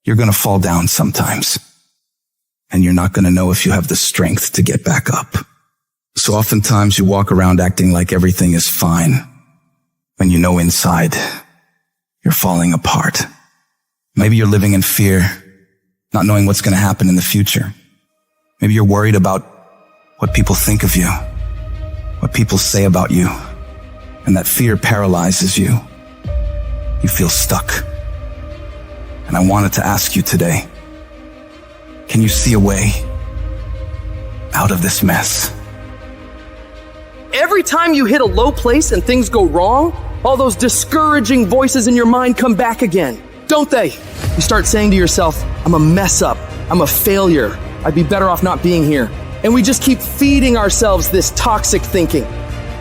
You're going to fall down sometimes, and you're not going to know if you have the strength to get back up. So oftentimes you walk around acting like everything is fine, when you know inside you're falling apart. Maybe you're living in fear, not knowing what's going to happen in the future. Maybe you're worried about what people think of you, what people say about you, and that fear paralyzes you. You feel stuck. And I wanted to ask you today, can you see a way out of this mess? Every time you hit a low place and things go wrong, all those discouraging voices in your mind come back again, don't they? You start saying to yourself, I'm a mess up, I'm a failure, I'd be better off not being here. And we just keep feeding ourselves this toxic thinking.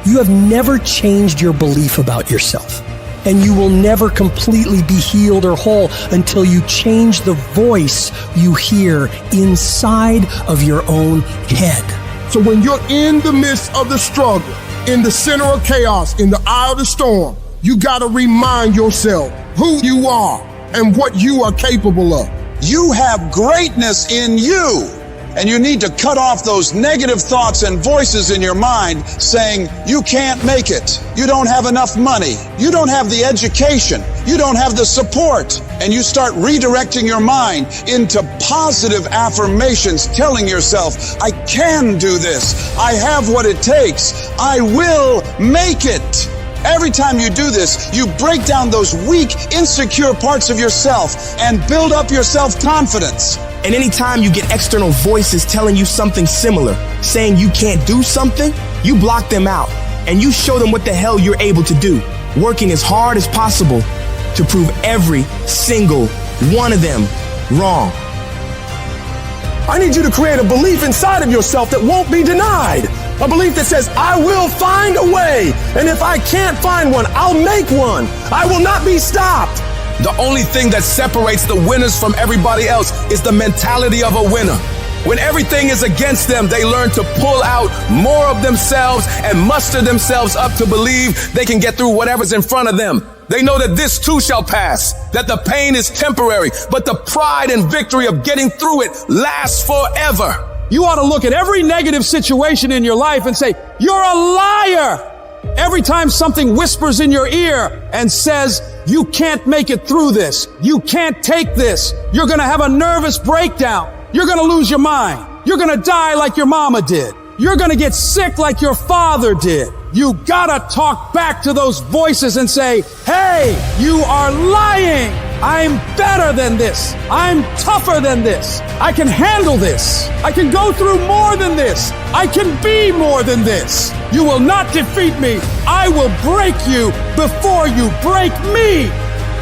You have never changed your belief about yourself, and you will never completely be healed or whole until you change the voice you hear inside of your own head. So when you're in the midst of the struggle, in the center of chaos, in the eye of the storm, you gotta remind yourself who you are and what you are capable of. You have greatness in you. And you need to cut off those negative thoughts and voices in your mind saying, you can't make it. You don't have enough money. You don't have the education. You don't have the support. And you start redirecting your mind into positive affirmations, telling yourself, I can do this. I have what it takes. I will make it. Every time you do this, you break down those weak, insecure parts of yourself and build up your self-confidence. And anytime you get external voices telling you something similar, saying you can't do something, you block them out and you show them what the hell you're able to do, working as hard as possible to prove every single one of them wrong. I need you to create a belief inside of yourself that won't be denied. A belief that says, I will find a way. And if I can't find one, I'll make one. I will not be stopped. The only thing that separates the winners from everybody else is the mentality of a winner. When everything is against them, they learn to pull out more of themselves and muster themselves up to believe they can get through whatever's in front of them. They know that this too shall pass, that the pain is temporary, but the pride and victory of getting through it lasts forever. You ought to look at every negative situation in your life and say, you're a liar. Every time something whispers in your ear and says, you can't make it through this, you can't take this, you're going to have a nervous breakdown, you're going to lose your mind, you're going to die like your mama did, you're going to get sick like your father did. You gotta talk back to those voices and say, hey, you are lying. I'm better than this. I'm tougher than this. I can handle this. I can go through more than this. I can be more than this. You will not defeat me. I will break you before you break me.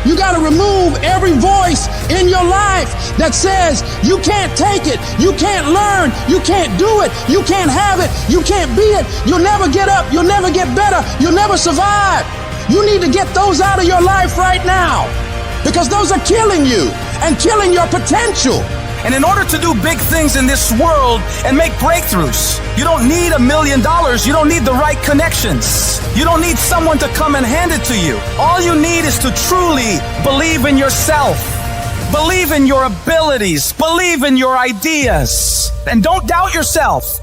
You got to remove every voice in your life that says you can't take it, you can't learn, you can't do it, you can't have it, you can't be it, you'll never get up, you'll never get better, you'll never survive. You need to get those out of your life right now because those are killing you and killing your potential. And in order to do big things in this world and make breakthroughs, you don't need $1 million. You don't need the right connections. You don't need someone to come and hand it to you. All you need is to truly believe in yourself. Believe in your abilities. Believe in your ideas. And don't doubt yourself.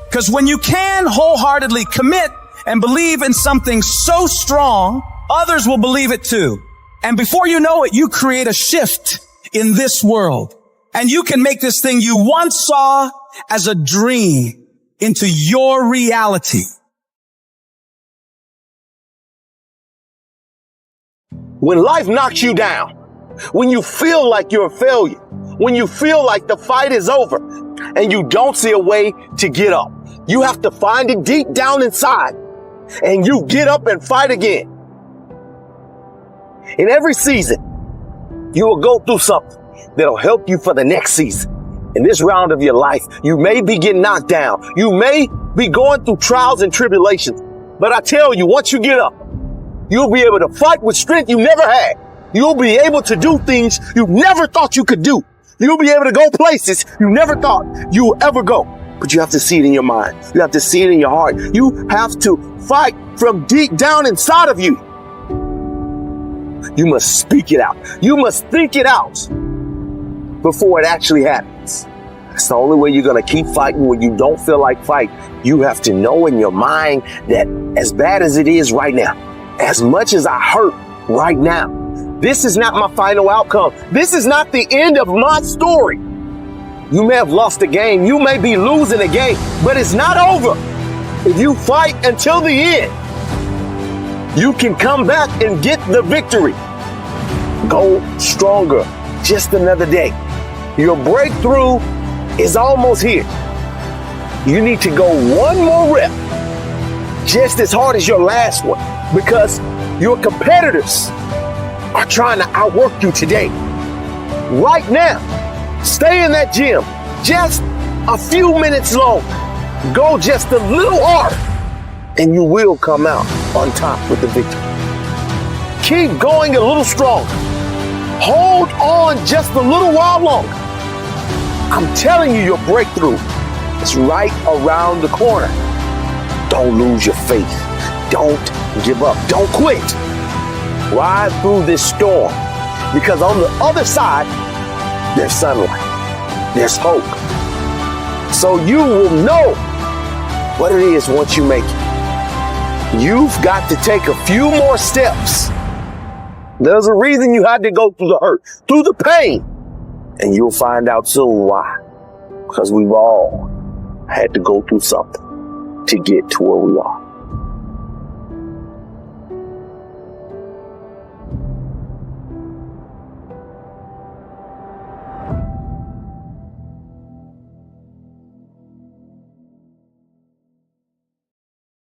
Because when you can wholeheartedly commit and believe in something so strong, others will believe it too. And before you know it, you create a shift in this world. And you can make this thing you once saw as a dream into your reality. When life knocks you down, when you feel like you're a failure, when you feel like the fight is over and you don't see a way to get up, you have to find it deep down inside and you get up and fight again. In every season, you will go through something that'll help you for the next season. In this round of your life, you may be getting knocked down. You may be going through trials and tribulations. But I tell you, once you get up, you'll be able to fight with strength you never had. You'll be able to do things you never thought you could do. You'll be able to go places you never thought you would ever go. But you have to see it in your mind. You have to see it in your heart. You have to fight from deep down inside of you. You must speak it out. You must think it out. before it actually happens. It's the only way you're going to keep fighting when you don't feel like fight. You have to know in your mind that as bad as it is right now, as much as I hurt right now, this is not my final outcome. This is not the end of my story. You may have lost a game. You may be losing a game, but it's not over. If you fight until the end, you can come back and get the victory. Go stronger. Just another day. Your breakthrough is almost here. You need to go one more rep, just as hard as your last one, because your competitors are trying to outwork you today. Right now, stay in that gym just a few minutes long. Go just a little harder, and you will come out on top with the victory. Keep going a little stronger. Hold on just a little while longer. I'm telling you, your breakthrough is right around the corner. Don't lose your faith. Don't give up. Don't quit. Ride through this storm, because on the other side, there's sunlight. There's hope. So you will know what it is once you make it. You've got to take a few more steps. There's a reason you had to go through the hurt, through the pain. And you'll find out soon why. Because we've all had to go through something to get to where we are.